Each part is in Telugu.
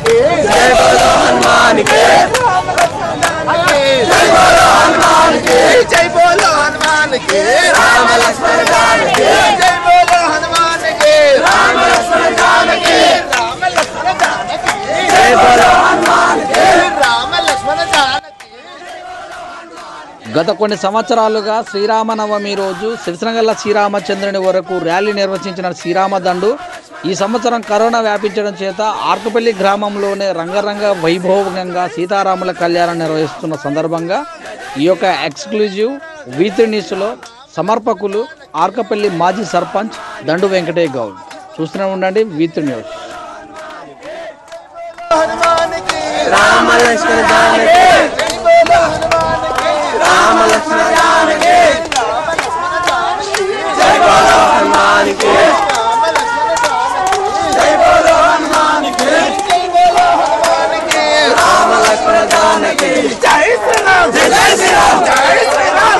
की जय बोलो हनुमान की जय बोलो हनुमान की जय बोलो हनुमान की राम लक्ष्मण जानकी जय बोलो हनुमान की राम लक्ष्मण जानकी राम लक्ष्मण जानकी जय बोलो हनुमान की राम लक्ष्मण जानकी। గత కొన్ని సంవత్సరాలుగా శ్రీరామనవమి రోజు సిరిసినగల్ల శ్రీరామచంద్రుని వరకు ర్యాలీ నిర్వహించిన శ్రీరామ దండు ఈ సంవత్సరం కరోనా వ్యాపించడం చేత ఆర్కపల్లి గ్రామంలోనే రంగరంగ వైభవంగా సీతారాముల కళ్యాణం నిర్వహిస్తున్న సందర్భంగా ఈ యొక్క ఎక్స్క్లూజివ్ V3 న్యూస్లో సమర్పకులు ఆర్కపల్లి మాజీ సర్పంచ్ దండు వెంకటయ్య గౌడ్. చూస్తూనే ఉండండి V3 న్యూస్. राम लक्ष्मण जानकी राम लक्ष्मण जानकी जय बोलो हनुमान की जय बोलो हनुमान की राम लक्ष्मण जानकी जय श्री राम जय श्री राम जय श्री राम।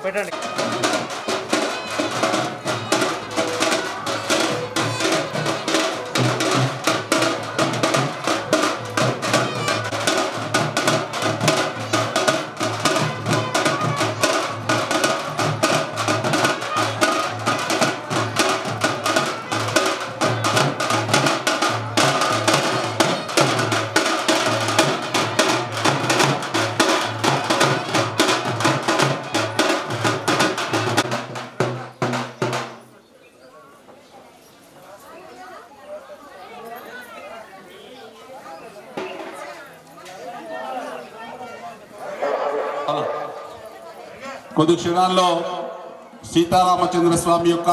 పెట్టండి. కొద్ది క్షణాల్లో సీతారామచంద్ర స్వామి యొక్క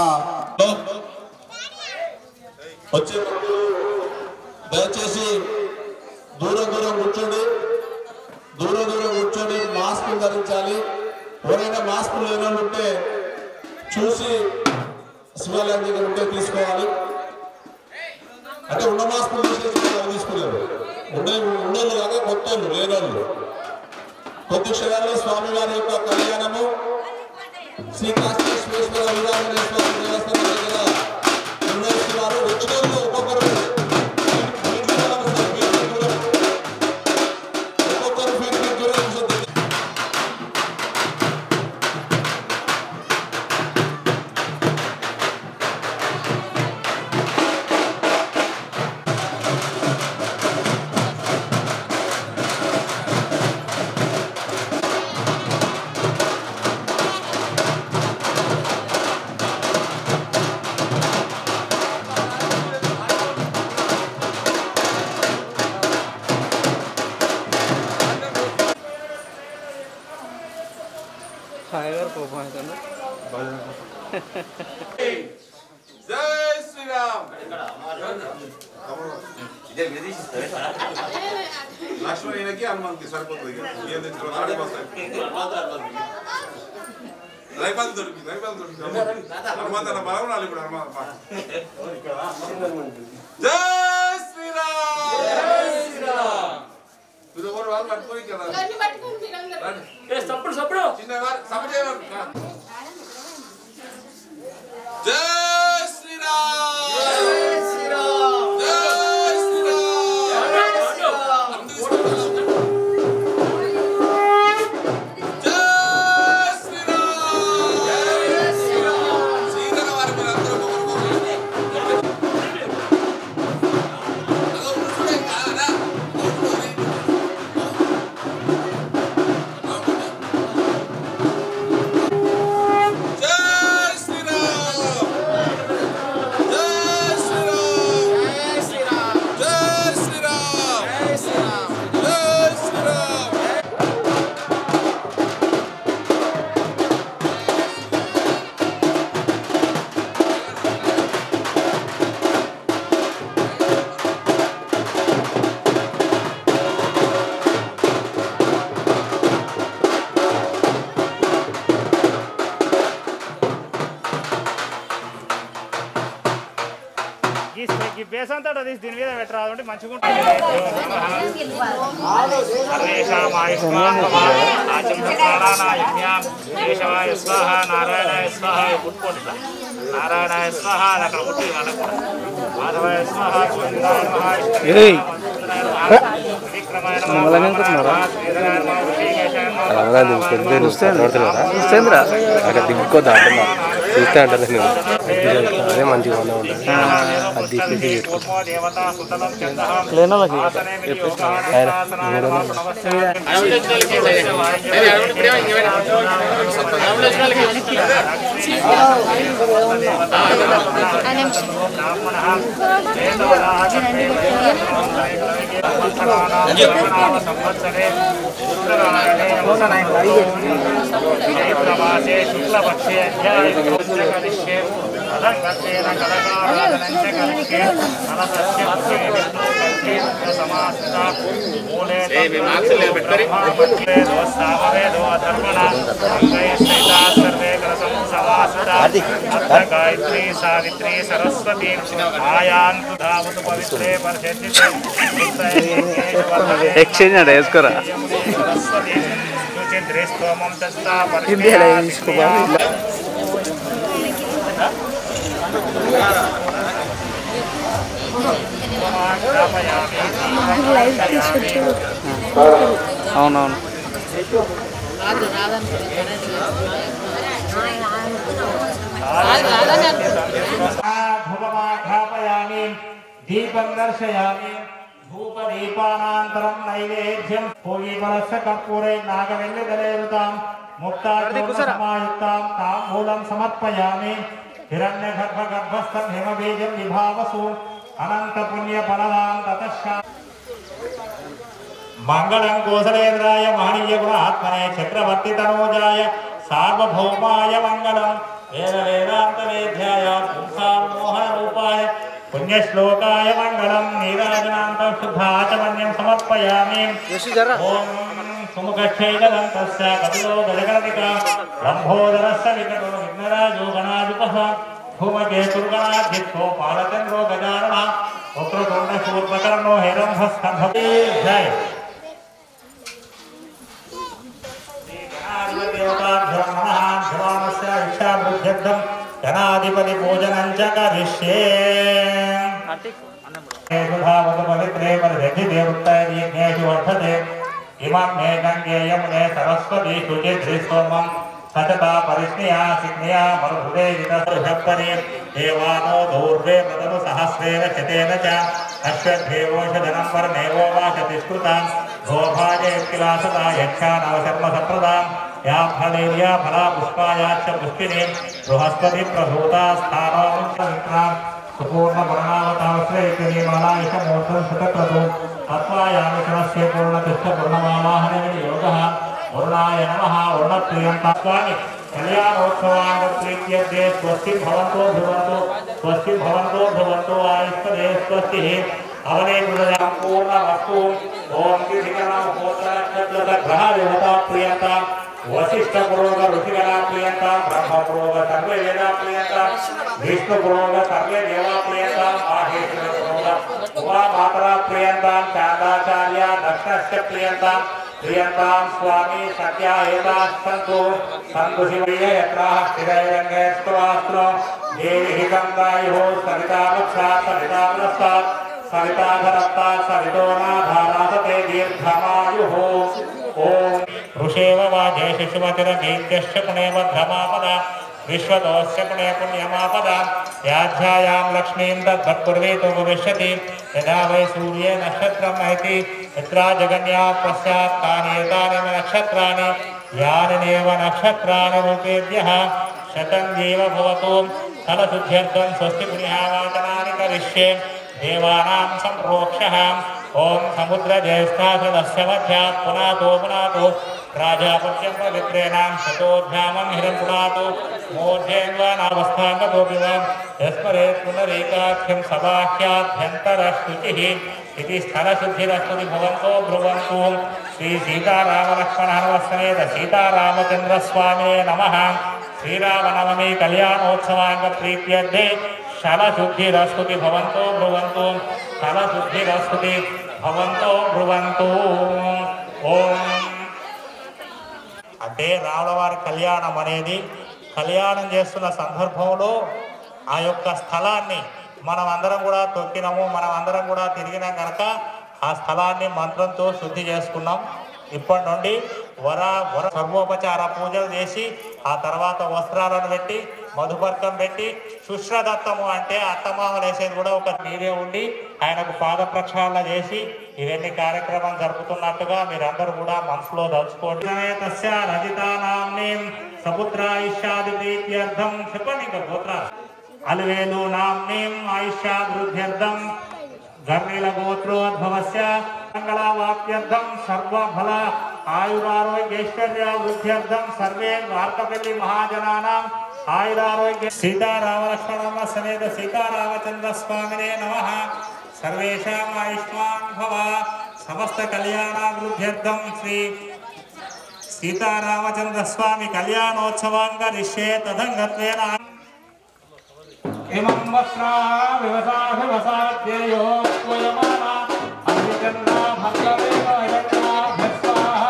వచ్చే దయచేసి దూరం కూర్చొని మాస్క్ ధరించాలి. ఎవరైనా మాస్క్ లేని ఉంటే చూసి శివాలయం దగ్గర ఉంటే తీసుకోవాలి. అంటే ఉన్న మాస్కులు తీసుకోలేరు, ఉండేళ్ళు కాక కొత్త లేనోళ్ళు. కొద్ది క్షణాల్లో స్వామి వారి యొక్క కళ్యాణము శ్రీకాశేశ్వర వీరాంజనేయ దేవస్థానం దగ్గర నిర్వహిస్తున్నారు. వచ్చిన ఒక్కొక్కరు జై శ్రీరామ్. లక్ష్మణునికి హనుమంతుకి సరిపోతుంది. రైపాలు దొరికింది హనుమంత బలం రాలి. ఇప్పుడు హనుమంత జై శ్రీరామ్. మీరు ఎవరు వాళ్ళు పట్టుకోని కదా చిన్నవారు సభ చేయవారు. జై శ్రీరామ్. బేసంతా దీని మీద పెట్టరాదు మంచిగా ఉంటుంది. కేశవాయ స్వాహ నారాయణాయ స్వాహ పుట్టుకోండి. నారాయణాయ స్వాహ అక్కడ పుట్టి మాధవాయ స్వాహ దిక్కుకోద్దా అంటున్నా చూస్తే అంటారు నేను అదే మంచిగా ఉండాలి. అది తీసేసి శుక్లపక్షే అదంగత్యేన కనకారాధనంచ కరిష్యే కలసస్య ముఖే విష్ణుకర్షే సమాస్థిత మూలే బ్రహ్మపత్రే దోస్తామవేదో అధర్మణ అంగైశ్రితా సర్వే కలసం సమాస్థిత అత్ర గాయత్రీ సావిత్రీ సరస్వతీ ఆయాంతు ధావతు పవిత్రే పరిషద్ధితే ఎక్స్చేంజ్ అంటే వేసుకోరా సరస్వతీ శుచిద్రేస్తోమం తస్తా అవునవును ధూపమాఘాపయామి దీపం దర్శయామి ధూపదీపానాంతరం నైవేద్యం భోగిపరస్య కర్పూరే నాగవెల్లిదలేరుతాం ముక్తాచూర్ణసమాయుక్తాం తాంబూలం సమర్పయామి హిరణ్యగర్భగర్భస్థం హిమబీజం విభావసు అనంత పుణ్యఫలదాం తతశ్శా మంగళం కోసలేంద్రాయ మహనీయ గుణాత్మనే చక్రవర్తి తనోజాయ సార్వభౌమాయ మంగళం వేద వేదాంత వేద్యాయ పుంసామోహన రూపాయ పుణ్యశ్లోకాయ మంగళం నీరాజనాంత శుద్ధాచమన్యం సమర్పయామి ఓం సుముఖక్షైదదంతస్య కపిలో గజగణతిక రంభోదరస్య వికటో విఘ్నరాజో గణాధిపః భూమకేతుర్గణాధిపో పాలచంద్రో గజానన వక్రతుండ శూర్పకర్ణో హిరణ్యస్కంధ జయ గణాధిపతి పూజనం చ కరిష్యే పవిత్రే పరిధి ఉత్తరేషు వర్ధతే ఇమం మే గంగే యమునే సరస్వతి శుచిద్రిస్తోమం సచతా పరిష్ణియా సిగ్నియా మరుభువే వితసృషప్పరే దేవానో దౌర్వే ప్రదను సహస్రేణ శతేన చ అశ్వద్ధేవోషధనం పరమేవో వాచతిష్కృతాం గోభాజయత్కిలాసతా యక్షానవశర్మ సప్రదాం యా ఫలేర్యా ఫలా పుష్పాయాచ్చ పుష్పినీ బృహస్పతి ప్రసూతా స్థానోముత్రాం సుపూర్ణవర్ణావతాశ్రేయమాలాయకమూర్తం శతక్రతు తత్వాయామి శనస్య పూర్ణతిష్ట పూర్ణమావాహనమితి యోగః వరుణాయ నమః వరుణప్రియం తత్వాని కళ్యాణోత్సవాంగ ప్రీత్యర్థే స్వస్తి భవంతో భవంతో ఆయుష్పదే స్వస్తి అవనే మృదయాం పూర్ణ వస్తు ఓం త్రివిక్రమ గోత్ర గ్రహ దేవతా ప్రియంత వశిష్ఠ పురోగ ఋషిగణా ప్రియంత బ్రహ్మ పురోగ సర్వే వేదా ప్రియంత విష్ణు పురోగ సర్వే దేవా ప్రియంత మాహేశ్వర పురోగ ఉమా మాతరా ప్రియంత చాందాచార్య దక్షిణశ్చ ప్రియంత ప్రియంతాం స్వామి సత్యా ఏతాస్సంతు సంతు శివయ్యే యత్రాః స్థిరైరంగే స్తవాస్త్రో దేవి కందాయుః సవితావక్షాత్ సవితావృస్తాత్ సవితాధరత్తాత్ సవితోనాధారాసతే దీర్ఘమాయుః ఓం ఋషేవ వాజే శిశుమతిరగీత్యశ్చ పుణేమధ్రమాపద విశ్వదోస్య పుణే పుణ్యమాపద యాధ్యాయాం లక్ష్మీం తద్భక్తుర్వేతో భవిష్యతి యదా వై సూర్యే నక్షత్రం నైతి యత్రా జగన్యా పశ్చాత్ తాని ఏతాని నక్షత్రాణి యానినేవ నక్షత్రాణి రూపేభ్యః శతం జీవ భవతు ఫలశుద్ధ్యర్థం స్వస్తి పుణ్యావాచనాని కరిష్యే దేవానాం సంప్రోక్షః ఓం సముద్రజ్యేష్ఠాసదస్య మధ్యాత్ పునాతో రాజాపత్యం పవిత్రేణాం శతోధ్యామం హిరణ్పునాతో మూర్ధేన్వానావస్థాంగతోపివ యస్మరేత్ పునరేకాఖ్యం సబాహ్యాభ్యంతరశుచిః ఇది స్థలశుద్ధిరస్తుతి భవంతో బ్రువంతు శ్రీ సీతారామలక్ష్మణానువత్సనేత సీతారామచంద్రస్వామినే నమః శ్రీరామనవమి కళ్యాణోత్సవాంగ ప్రీత్యర్థే శలశుద్ధిరస్తుతి భవంతో బ్రువంతు శలశుద్ధిరస్తుతి భవంతో బ్రువంతు ఓం అంటే రాములవారి కళ్యాణం అనేది కళ్యాణం చేస్తున్న సందర్భంలో ఆ యొక్క స్థలాన్ని మనం అందరం కూడా తొక్కినాము, మనం అందరం కూడా తిరిగినాం కనుక ఆ స్థలాన్ని మంత్రంతో శుద్ధి చేసుకున్నాం. ఇప్పటి నుండి వర సర్వోపచార పూజలు చేసి ఆ తర్వాత వస్త్రాలను పెట్టి మధుపర్కం పెట్టి శుశ్రదత్తము అంటే అత్తమామలు వేసేది కూడా ఒక మీరే ఉండి ఆయనకు పాద ప్రక్షాళన చేసి ఇవన్నీ కార్యక్రమం జరుపుతున్నట్టుగా మీరందరూ కూడా మనసులో దలుచుకోండి. రజితానాం సపుత్రాయుష్యాది ప్రీత్యర్థం చెప్పండి ఇంకా గోత్ర అలివేలు నామ్నీం ఆయుష్యాభివృద్ధ్యర్థం గర్ణీల గోత్రోద్భవస్య మంగళవాప్యర్థం సర్వఫల ఆయురారోగ్యైశ్వర్యాభివృద్ధ్యర్థం సర్వే వార్కపల్లి మహాజనానాం आयुरारोग्य सीतारामलक्ष्मण समेत सीतारामचंद्र स्वामिने नमः। सर्वेषाम् आयुष्मान् भव समस्त कल्याणाभिवृद्ध्यर्थं श्री सीतारामचंद्र स्वामी कल्याणोत्सवां करिष्ये तदङ्गत्वेन इमं वस्त्राः विवसाभिवसाद्ययो स्वयमाना अभिचन्द्रा भक्तवेव यज्ञाभ्यस्वाः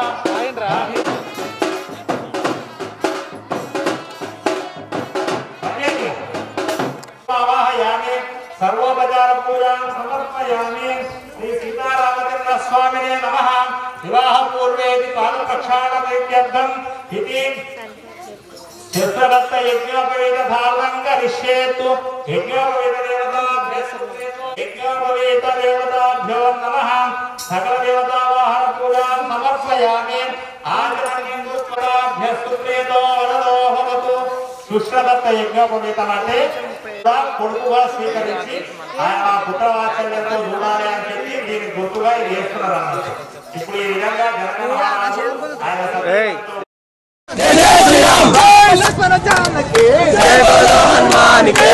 आवाहयामि सर्वोपचार पूजां समर्पयामि। श्री सीतारामचंद्र स्वामिने नमः। विवाह पूर्वे पादप्रक्षालनप्रीत्यर्थम् इति चित्रदत्त यज्ञोपवीतधारणं करिष्येतु। यज्ञोपवीतदेवताभ्यो नमः। सकलदेवतावाहन पूजां समर्पयामि। आचरणेन्दुत्वदाभ्यस्तुप्रेतो वरदो भवतु। सुश्रदत्त यज्ञोपवीतमटे కొడుకుగా స్వీకరించి ఆయన పుత్రవాత్సల్యంతో చూడాలి అని చెప్పి దీనికి గుర్తుగా ఇది చేస్తున్నారు అన్నమాట. ఇప్పుడు ఈ విధంగా లక్ష్మణ జానకి జై బోలో హనుమానికి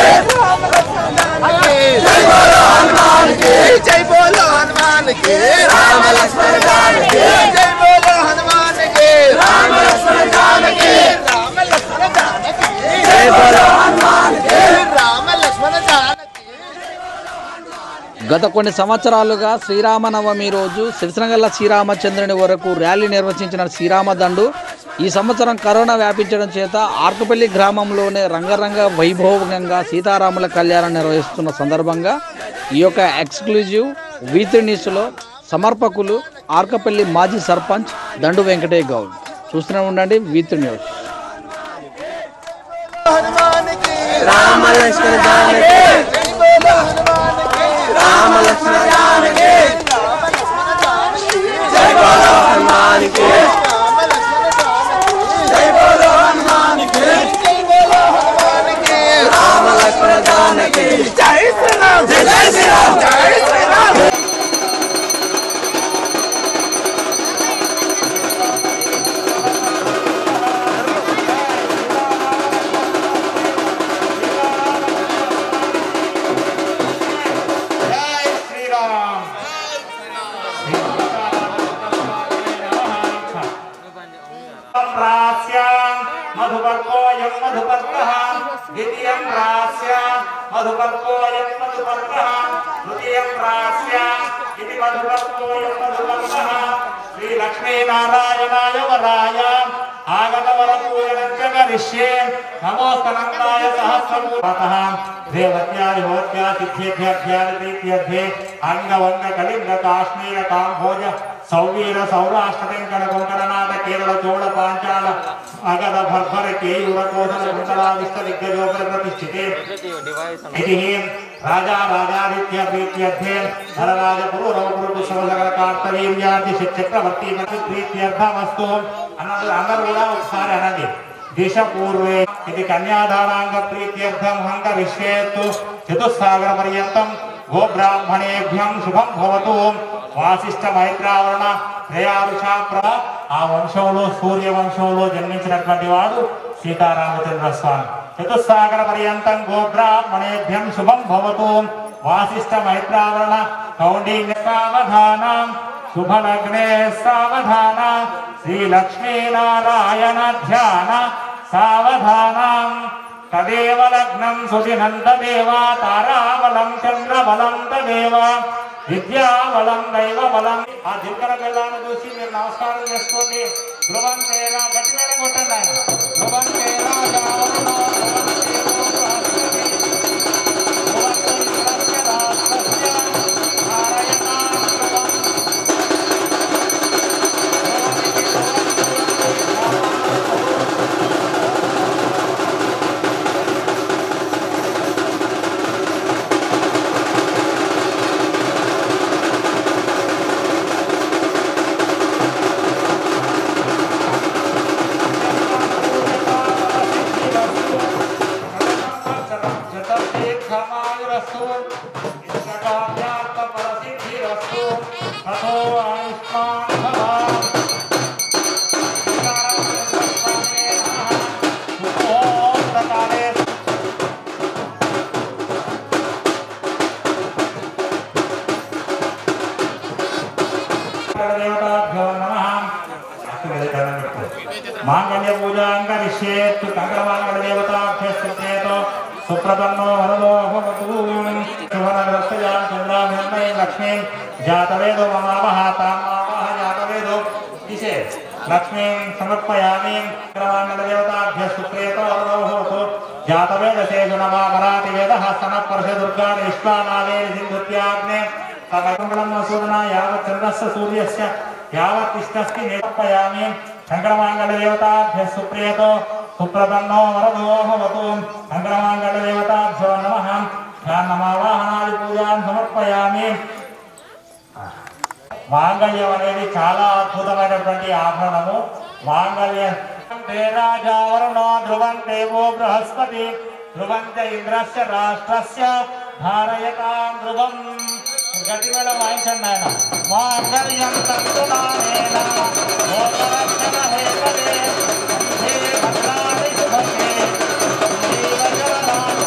జై బోలో హనుమానికి జై బోలో హనుమానికి రామ లక్ష్మణ జానకి జై బోలో హనుమానికి రామ లక్ష్మణ జానకి రామ లక్ష్మణ జానకి జై బోలో హనుమానికి రామ లక్ష్మణ జానకి. గత కొన్ని సంవత్సరాలుగా శ్రీరామనవమి రోజు సిరిసినగల్ల శ్రీరామచంద్రుని వరకు ర్యాలీ నిర్వహించిన శ్రీరామ దండు ఈ సంవత్సరం కరోనా వ్యాపించడం చేత ఆర్కపల్లి గ్రామంలోనే రంగరంగ వైభవంగా సీతారాముల కళ్యాణం నిర్వహిస్తున్న సందర్భంగా ఈ యొక్క ఎక్స్క్లూజివ్ V3 న్యూస్లో సమర్పకులు ఆర్కపల్లి మాజీ సర్పంచ్ దండు వెంకటయ్య గౌడ్. చూస్తూనే ఉండండి V3 న్యూస్. రామ లక్ష్మణ జానకి జై బోలో హనుమానికి రామ లక్ష్మణ జానకి రామ లక్ష్మణ జానకి జై బోలో హనుమానికి రామ లక్ష్మణ జానకి జై బోలో హనుమానికి జై బోలో హనుమానికి రామ లక్ష్మణ జానకి జై శ్రీరామ్ జై శ్రీరామ్ జై శ్రీరామ్. मधुपर्कोऽयं मधुपर्कः द्वितीयं प्रास्य मधुपर्कोऽयं मधुपर्कः तृतीयं प्रास्य इति मधुपर्कोऽयं मधुपर्कः। श्री लक्ष्मीनारायणाय वराय आगतवरपूजनं च करिष्ये। नमोस्तनन्दाय सहस्रमूर्तः देवत्यादिहोत्या सिद्ध्येभ्यर्थ्यादिप्रीत्यर्थे अंगवङ्गकलिङ्ग काश्मीर काम्भोज सौवीर सौराष्ट्रतेङ्कण कोङ्कणनाथ केरल चोळ पाञ्चाल अगध भर्भर केयूर कोसल कुण्डलादिष्ट दिग्गजोपर प्रतिष्ठिते इति राजा राजादित्य प्रीत्यर्थे नरराज पुरुरव पुरुषवसकल कार्तवीर्यादि चक्रवर्ती प्रीत्यर्थमस्तु అందరూ కూడా ఒకసారి అనండి. దిశ పూర్వే ఇది కన్యాదానాంగ ప్రీత్యర్థం హంకరిష్యేత్తు చతుస్సాగర పర్యంతం గోబ్రాహ్మణేభ్యం శుభం భవతు. వాసిష్ఠ మైత్రావరణ శ్రేయారుషాప్ర ఆ వంశంలో సూర్య వంశంలో జన్మించినటువంటి వాడు సీతారామచంద్ర స్వామి. చతుస్సాగర పర్యంతం గోబ్రాహ్మణేభ్యం శుభం భవతు. వాసిష్ఠ మైత్రావరణ కౌండిన్య సావధానం शुभलग्ने सावधान श्री लक्ष्मी नारायण ध्यान सावधानम तदेव लग्नं सुदिनं तदेव ताराबलं चंद्रबलं तदेव विद्याबलं दैवबलं. ఆ దిక్కన పిల్లను చూసి మీరు నమస్కారం చేసుకోండి. ధ్రువంతేన గట్టిగా కొట్టండి. ఆయన ధ్రువంతేన मांगल्य पूजा करिष्येत् कंकणमांगल्य देवताभ्यस्तुतेत सुप्रसन्नो वरदो भवतु शुभनग्रस्तया चन्द्राभिर्मये लक्ष्मी जातवेदो ममावहातामावह जातवेदो दिशे लक्ष्मी समर्पयामि कंकणमांगल्य देवताभ्यस्तुतेत वरदो भवतु जातवेदसे गुणमाकराति वेदः सनपर्ष दुर्गा विश्वानावे सिन्धुत्याग्ने तमकमलं वसुदना यावत् चन्द्रस्य सूर्यस्य यावत् तिष्ठस्ति नेपयामि शंकरमांगल्य देवताभ्यः सुप्रियतो सुप्रसन्नो वरदो भवतु शंकरमांगल्य देवताभ्यो नमः ध्यानमावाहनादि पूजां समर्पयामि మాంగళ్యం అనేది చాలా అద్భుతమైనటువంటి ఆభరణము మాంగళ్యం రాజావరుణో ధ్రువం దేవో బృహస్పతి ధ్రువంత ఇంద్రస్య రాష్ట్రస్య ధారయతాం ధ్రువం గట్టిగా వాయించండి ఆయన మాంగళ్యం తంతునానేన మోక్షరక్షణ హేతవే హే భద్రాణి శుభకే జీవజలనాథ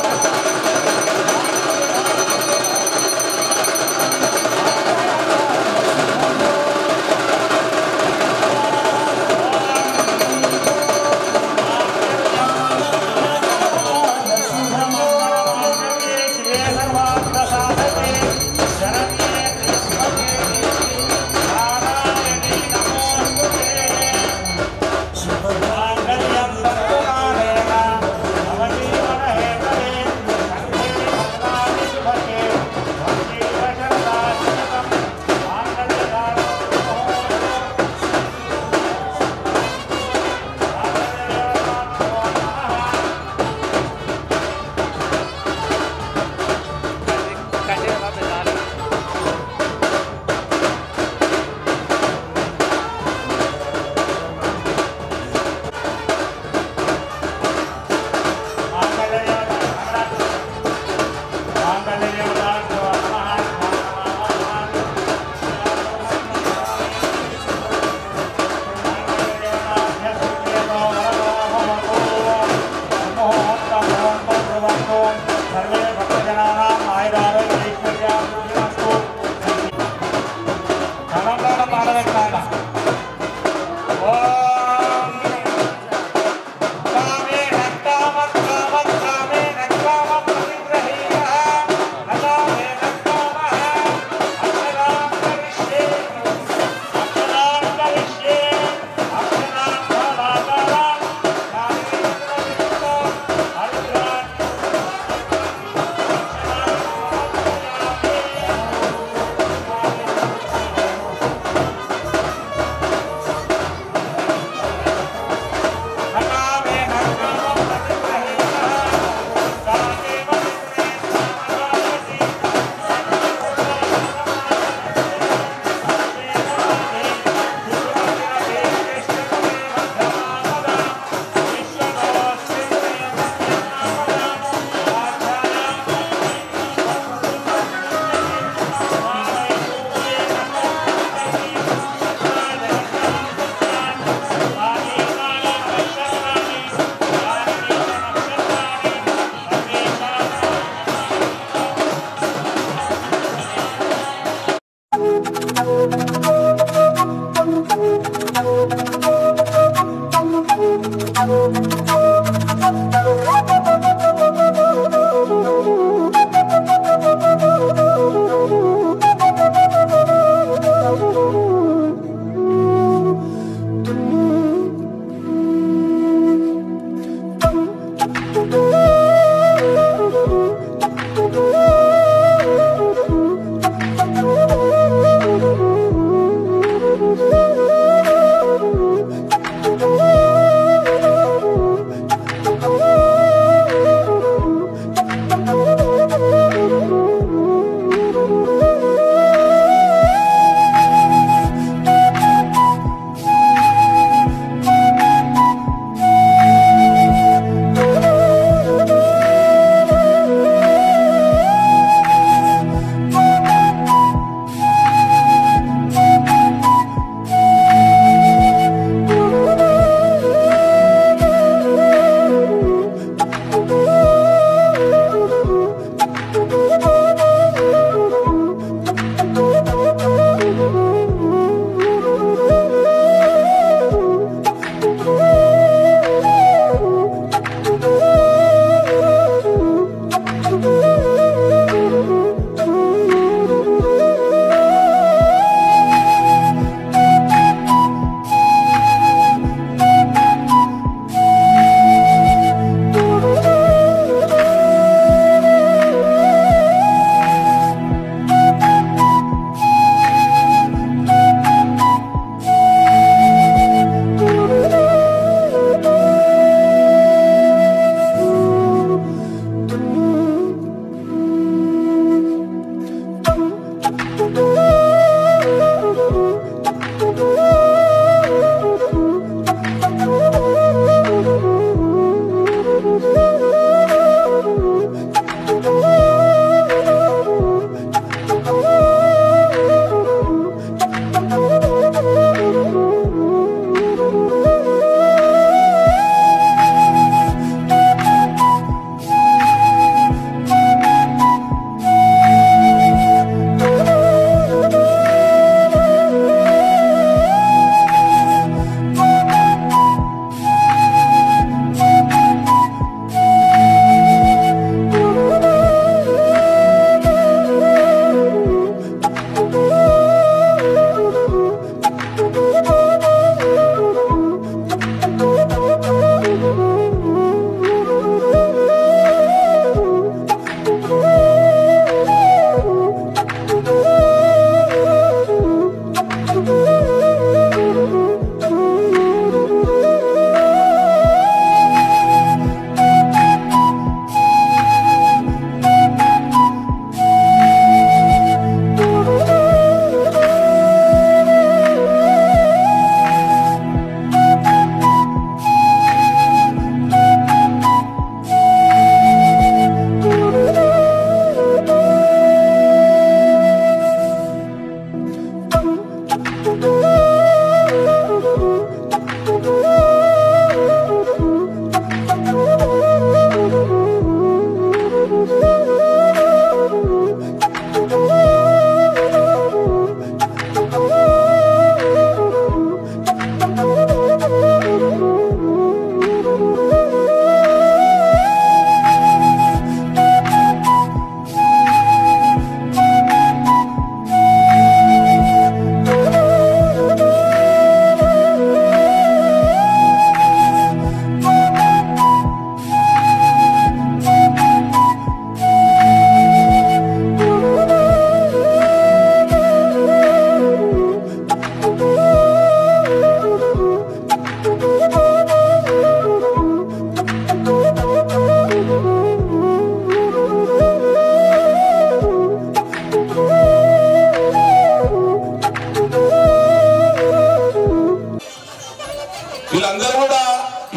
వీళ్ళందరూ కూడా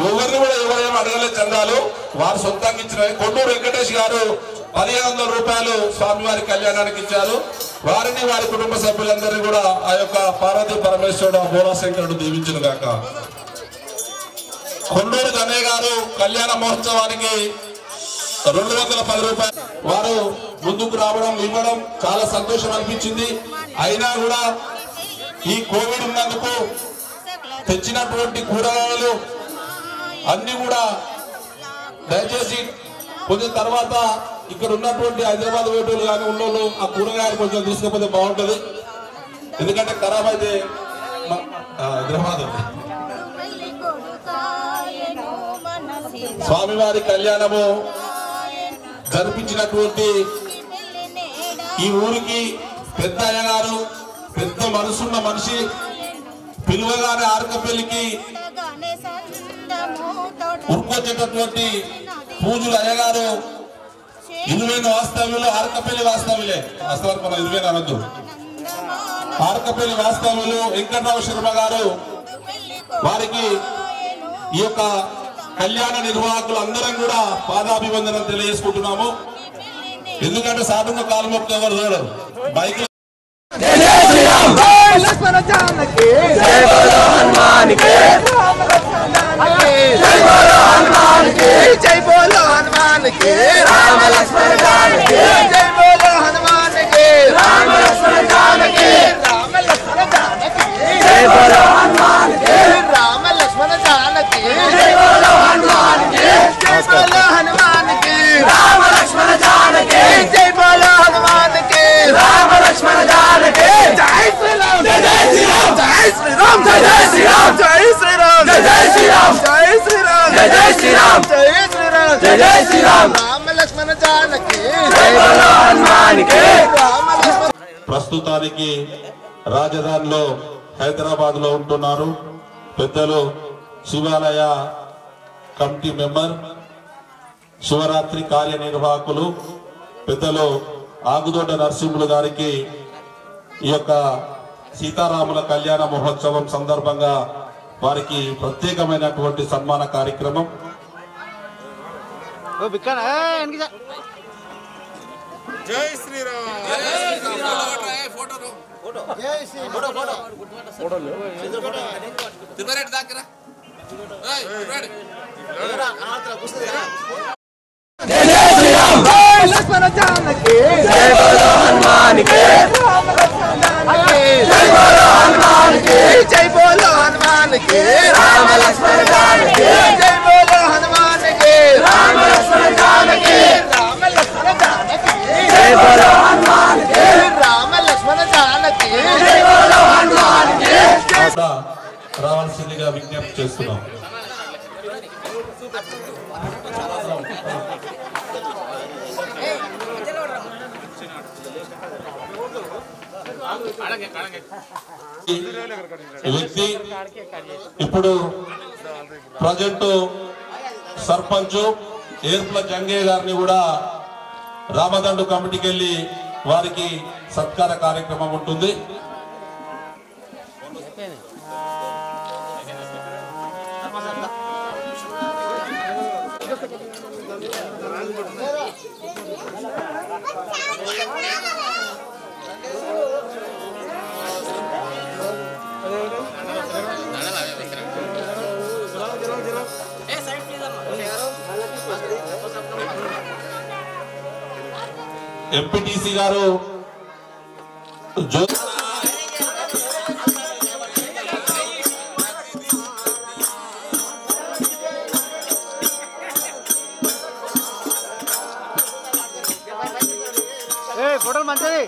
ఎవరేం అడగలేదు చందాలు, వారు సొంతంగా ఇచ్చినవి. కొండూరు వెంకటేష్ గారు 1500 రూపాయలు స్వామివారి కళ్యాణానికి ఇచ్చారు. వారిని వారి కుటుంబ సభ్యులందరినీ కూడా ఆ యొక్క పార్వతీ పరమేశ్వరుడు బోలాశంకరుడు దీవించును గాక. కొండూరు గణయ్య గారు కళ్యాణ మహోత్సవానికి 210 రూపాయలు వారు ముందుకు రావడం ఇవ్వడం చాలా సంతోషం అనిపించింది. అయినా కూడా ఈ కోవిడ్ ఉన్నందుకు తెచ్చినటువంటి కూరగాయలు అన్ని కూడా దయచేసి కొంచెం తర్వాత ఇక్కడ ఉన్నటువంటి హైదరాబాద్ వేటోళ్ళు కానీ ఉన్నోళ్ళు ఆ కూరగాయలు కొంచెం తీసుకపోతే బాగుంటుంది. ఎందుకంటే ఖరాబ్ అయితే హైదరాబాద్ స్వామివారి కళ్యాణము జరిపించినటువంటి ఈ ఊరికి పెద్ద అయ్యగారు, పెద్ద మనసున్న మనిషి, పిలువగానే ఆర్కపల్లికి ఉరుకొచ్చేటటువంటి పూజలు అయ్యగారు. ఇరువైన వాస్తవ్యులు ఆర్కపల్లి వాస్తవ్యులే, వాస్తవానికి మనం ఇరువైన అనొద్దు. ఆర్కపల్లి వాస్తవ్యులు వెంకటరావు శర్మ గారు, వారికి ఈ యొక్క కళ్యాణ నిర్వాహకులు అందరం కూడా పాదాభివందనం తెలియజేసుకుంటున్నాము. ఎందుకంటే సాధన కాలు మొక్క ఎవరు చూడరు. బైక్ లక్ష్మణ జానకి జై బోలో హనుమాన్ కి జై బోలో హనుమాన్ కి జై బోలో హనుమాన్ కి రామ లక్ష్మణ జానకి జై బోలో హనుమాన్ కి రామ లక్ష్మణ జానకి రామ లక్ష్మణ జానకి జై బోలో హనుమాన్ కి రామ లక్ష్మణ జానకి జై బోలో హనుమాన్ కి జై బోలో హనుమాన్ కి రామ లక్ష్మణ జానకి జై బోలో హనుమాన్ కి రామ లక్ష్మణ జానకి జై శ్రీరామ్ జై శ్రీరామ్ జై శ్రీరామ్ జై శ్రీరామ్ జై శ్రీరామ్ జై శ్రీరామ్ జై శ్రీరామ్ జై శ్రీరామ్ జై శ్రీరామ్ జై శ్రీరామ్ రామ లక్ష్మణ జానకి జై బోలో హనుమాన్ కి రామ లక్ష్మణ. ప్రస్తుతానికి రాజధానిలో హైదరాబాద్ లో ఉంటున్నారు పెద్దలు శివాలయ కమిటీ మెంబర్, శివరాత్రి కార్యనిర్వాహకులు పెద్దలు ఆగుదొడ్డ నరసింహులు గారికి ఈ యొక్క సీతారాముల కళ్యాణ మహోత్సవం సందర్భంగా వారికి ప్రత్యేకమైనటువంటి సన్మాన కార్యక్రమం. జై శ్రీరామ్ జై శ్రీరామ్ ఫోటో జై శ్రీరామ్ ఫోటో తిరుమరెడ్డి దగ్గర ఏయ్ తిరుమరెడ్డి జై శ్రీరామ్ జై లక్ష్మణ జానకి జై బోలో హనుమాన్ కి జై బోలో హనుమాన్ కి జై బోలో హనుమాన్ కి రామ లక్ష్మణ జానకి జై బోలో హనుమాన్ కి రామ లక్ష్మణ జానకి రామ లక్ష్మణ జానకి జై బోలో హనుమాన్ కి రామ లక్ష్మణ జానకి జై బోలో హనుమాన్ కి రావాల్సిందిగా విజ్ఞప్తి చేస్తున్నాం. వ్యక్తి ఇప్పుడు ప్రజెంట్ సర్పంచ్ ఏర్పుల జంగయ్య గారిని కూడా రామదండు కమిటీకి వెళ్ళి వారికి సత్కార కార్యక్రమం ఉంటుంది. ఎంపీటీసీ గారు ఫోటోలు మంచిది.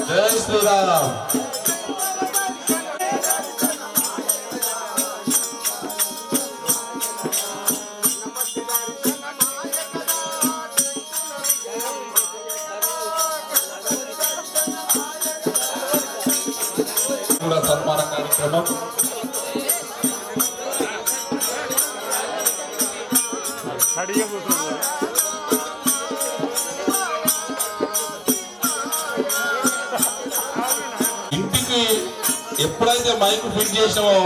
జై శ్రీరామ్. కూడా సన్మాన కార్యక్రమం. ఇంటికి ఎప్పుడైతే మైక్ ఫిట్ చేసామో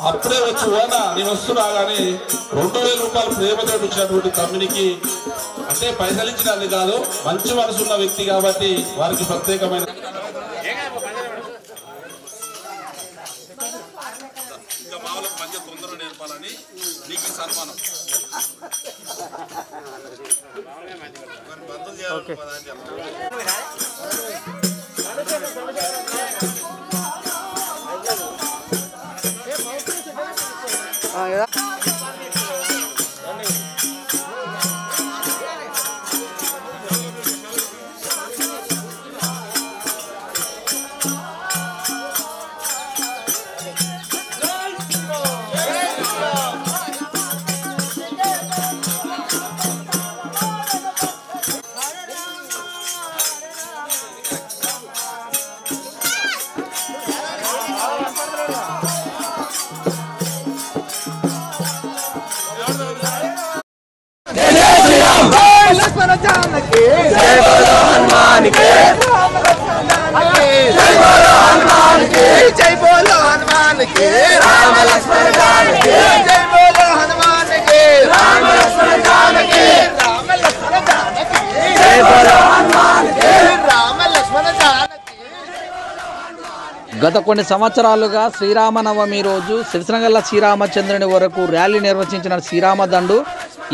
అప్పుడే వచ్చి ఓనా నేను వస్తున్నా కానీ 2000 రూపాయలు ప్రేమతో ఇచ్చినటువంటి కంపెనీకి, అంటే పైసలు ఇచ్చినది కాదు, మంచి మనసు ఉన్న వ్యక్తి కాబట్టి వారికి ప్రత్యేకమైన తొందరగా నేర్పాలని నీకు సన్మానం. लक्ष्मण जानकी जय बोलो हनुमान के, जय बोलो हनुमान के, जय बोलो हनुमान के, राम लक्ष्मण जानकी जय बोलो हनुमान के, राम लक्ष्मण जानकी राम लक्ष्मण जानकी जय बोलो हनुमान के, राम लक्ष्मण जानकी. గత కొన్ని సంవత్సరాలుగా శ్రీరామనవమి రోజు సిరిసినగల్ల శ్రీరామచంద్రుని వరకు ర్యాలీ నిర్వహించిన శ్రీరామ దండు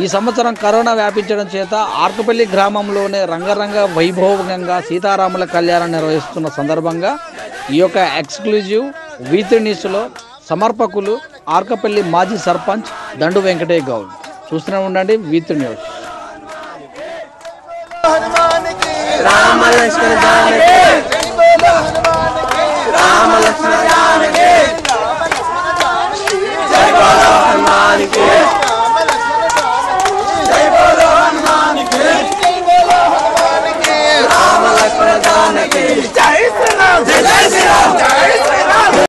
ఈ సంవత్సరం కరోనా వ్యాపించడం చేత ఆర్కపల్లి గ్రామంలోనే రంగరంగ వైభవంగా సీతారాముల కళ్యాణం నిర్వహిస్తున్న సందర్భంగా ఈ యొక్క ఎక్స్క్లూజివ్ V3 న్యూస్లో సమర్పకులు ఆర్కపల్లి మాజీ సర్పంచ్ దండు వెంకటే గౌడ్. చూస్తూనే ఉండండి V3 న్యూస్. हनुमान की राम लक्ष्मण जानकी